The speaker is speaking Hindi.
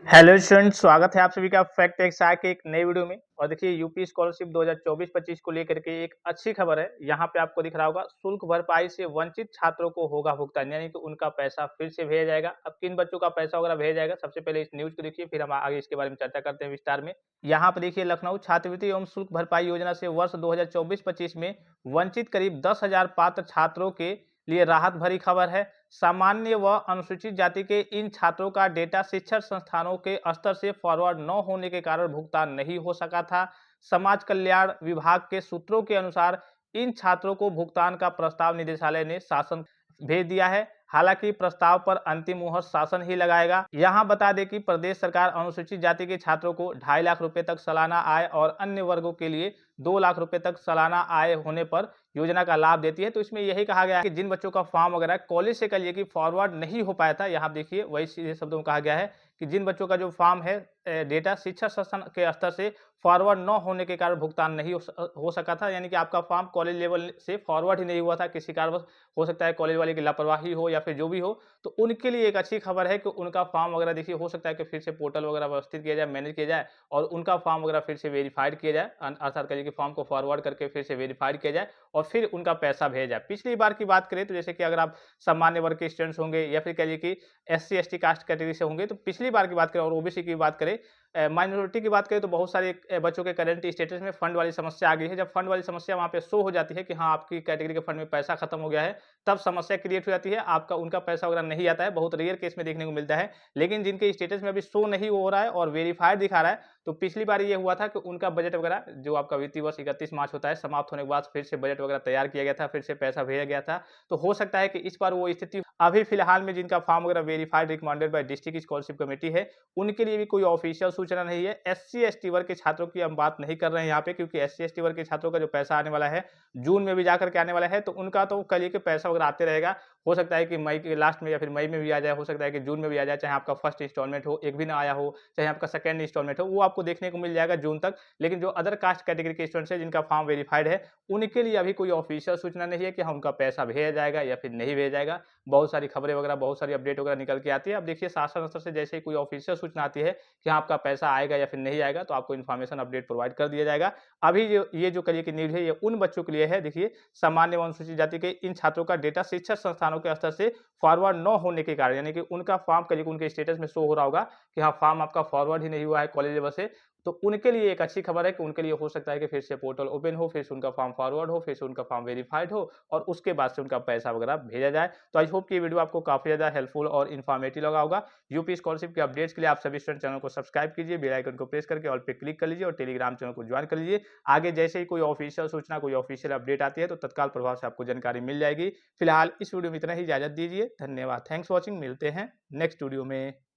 हेलो स्टूडेंट, स्वागत है आप सभी का फैक्ट एक्सा के एक नई वीडियो में। और देखिए यूपी स्कॉलरशिप 2024-25 को लेकर के एक अच्छी खबर है। यहाँ पे आपको दिख रहा होगा, शुल्क भरपाई से वंचित छात्रों को होगा भुगतान, यानी कि उनका पैसा फिर से भेजा जाएगा। अब किन बच्चों का पैसा वगैरह भेजा जाएगा, सबसे पहले इस न्यूज को देखिए, फिर हम आगे इसके बारे में चर्चा करते हैं विस्तार में। यहाँ पर देखिए, लखनऊ छात्रवृत्ति एवं शुल्क भरपाई योजना से वर्ष 2024-25 में वंचित करीब 10,000 पात्र छात्रों के लिए राहत भरी खबर है। सामान्य व अनुसूचित जाति के इन छात्रों का डेटा शिक्षण संस्थानों के स्तर से फॉरवर्ड न होने के कारण भुगतान नहीं हो सका था। समाज कल्याण विभाग के सूत्रों के अनुसार इन छात्रों को भुगतान का प्रस्ताव निदेशालय ने शासन भेज दिया है। हालांकि प्रस्ताव पर अंतिम मुहर शासन ही लगाएगा। यहां बता दें कि प्रदेश सरकार अनुसूचित जाति के छात्रों को 2.5 लाख रुपए तक सालाना आय और अन्य वर्गों के लिए 2 लाख रुपए तक सालाना आय होने पर योजना का लाभ देती है। तो इसमें यही कहा गया है कि जिन बच्चों का फॉर्म वगैरह कॉलेज से कहिए कि फॉरवर्ड नहीं हो पाया था, यहाँ देखिए वही सीधे शब्दों में कहा गया है कि जिन बच्चों का जो फॉर्म है डेटा शिक्षा संस्थान के स्तर से फॉरवर्ड न होने के कारण भुगतान नहीं हो सका था, यानी कि आपका फॉर्म कॉलेज लेवल से फॉरवर्ड ही नहीं हुआ था किसी कारणवश। हो सकता है कॉलेज वाले की लापरवाही हो या फिर जो भी हो, तो उनके लिए एक अच्छी खबर है कि उनका फॉर्म वगैरह देखिए, हो सकता है कि फिर से पोर्टल वगैरह व्यवस्थित किया जाए, मैनेज किया जाए और उनका फॉर्म वगैरह फिर से वेरीफाइड किया जाए, अर्थात कहिए कि फॉर्म को फॉरवर्ड करके फिर से वेरीफाइड किया जाए और फिर उनका पैसा भेजा जाए। पिछली बार की बात करें तो जैसे कि अगर आप सामान्य वर्ग के स्टूडेंट्स होंगे या फिर कहिए कि एससी एसटी कास्ट कैटेगरी से होंगे, तो पिछली बार की बात करें और ओबीसी की बात करें, माइनॉरिटी की बात करें, तो बहुत सारे बच्चों के करंट स्टेटस में फंड वाली समस्या आ गई है। जब फंड वाली समस्या वहाँ पे शो हो जाती है कि हाँ आपकी कैटेगरी के फंड में पैसा खत्म हो गया है, तब समस्या क्रिएट हो जाती है, आपका उनका पैसा वगैरह नहीं आता है। बहुत रेयर केस में देखने को मिलता है। लेकिन जिनके स्टेटस में अभी शो नहीं हो रहा है और वेरीफाइड दिखा रहा है, तो पिछली बार ये हुआ था कि उनका बजट वगैरह जो आपका वित्तीय वर्ष 31 मार्च होता है समाप्त होने के बाद फिर से बजट वगैरह तैयार किया गया था, फिर से पैसा भेजा गया था। तो हो सकता है कि इस बार वो स्थिति अभी फिलहाल में जिनका फॉर्म वगैरह verified recommended by district scholarship committee है, उनके लिए भी कोई ऑफिशियल सूचना नहीं है। एससी एसटी वर्ग के छात्रों की हम बात नहीं कर रहे हैं यहाँ पे, क्योंकि एससी एसटी वर्ग के छात्रों का जो पैसा आने वाला है जून में भी जाकर के आने वाला है, तो उनका तो कल के पैसा वगैरह आते रहेगा। हो सकता है कि मई के लास्ट में या फिर मई में भी आ जाए, हो सकता है कि जून में भी आ जाए, चाहे आपका फर्स्ट इंस्टॉलमेंट हो एक भी ना आया हो, चाहे आपका सेकंड इंस्टॉलमेंट हो, वो आपको देखने को मिल जाएगा जून तक। लेकिन जो अदर कास्ट कैटेगरी के स्टूडेंट्स हैं जिनका फॉर्म वेरीफाइड है, उनके लिए अभी कोई ऑफिशियल सूचना नहीं है कि हाँ उनका पैसा भेजा जाएगा या फिर नहीं भेजा जाएगा। बहुत सारी खबरें वगैरह, बहुत सारी अपडेट वगैरह निकल के आती है। अब देखिए शासन स्तर से जैसे ही कोई ऑफिशियल सूचना आती है कि हाँ आपका पैसा आएगा या फिर नहीं आएगा, तो आपको इन्फॉर्मेशन अपडेट प्रोवाइड कर दिया जाएगा। अभी ये जो करिए की न्यूज है, ये उन बच्चों के लिए है देखिए, सामान्य व अनुसूचित जाति के इन छात्रों का डेटा शिक्षण संस्थानों के स्तर से फॉरवर्ड न होने के कारण, यानी कि उनका फॉर्म करिए उनके स्टेटस में शो हो रहा होगा कि हाँ फॉर्म आपका फॉरवर्ड ही नहीं हुआ है कॉलेज लेवल से, तो उनके लिए एक अच्छी खबर है कि उनके लिए हो सकता है कि फिर से पोर्टल ओपन हो, फिर से उनका फॉर्म फॉरवर्ड हो, फिर से उनका फॉर्म वेरीफाइड हो और उसके बाद से उनका पैसा वगैरह भेजा जाए। तो आई होप कि ये वीडियो आपको काफी ज्यादा हेल्पफुल और इन्फॉर्मेटिव लगा होगा। यूपी स्कॉलरशिप के अपडेट्स के लिए आप सभी स्टूडेंट चैनल को सब्सक्राइब कीजिए, बेल आइकन को प्रेस करके ऑल पे क्लिक कर लीजिए और टेलीग्राम चैनल को ज्वाइन कर लीजिए। आगे जैसे ही कोई ऑफिशियल सूचना, कोई ऑफिशियल अपडेट आती है, तो तत्काल प्रभाव से आपको जानकारी मिल जाएगी। फिलहाल इस वीडियो में इतना ही, इजाजत दीजिए। धन्यवाद, थैंक्स वॉचिंग। मिलते हैं नेक्स्ट वीडियो में।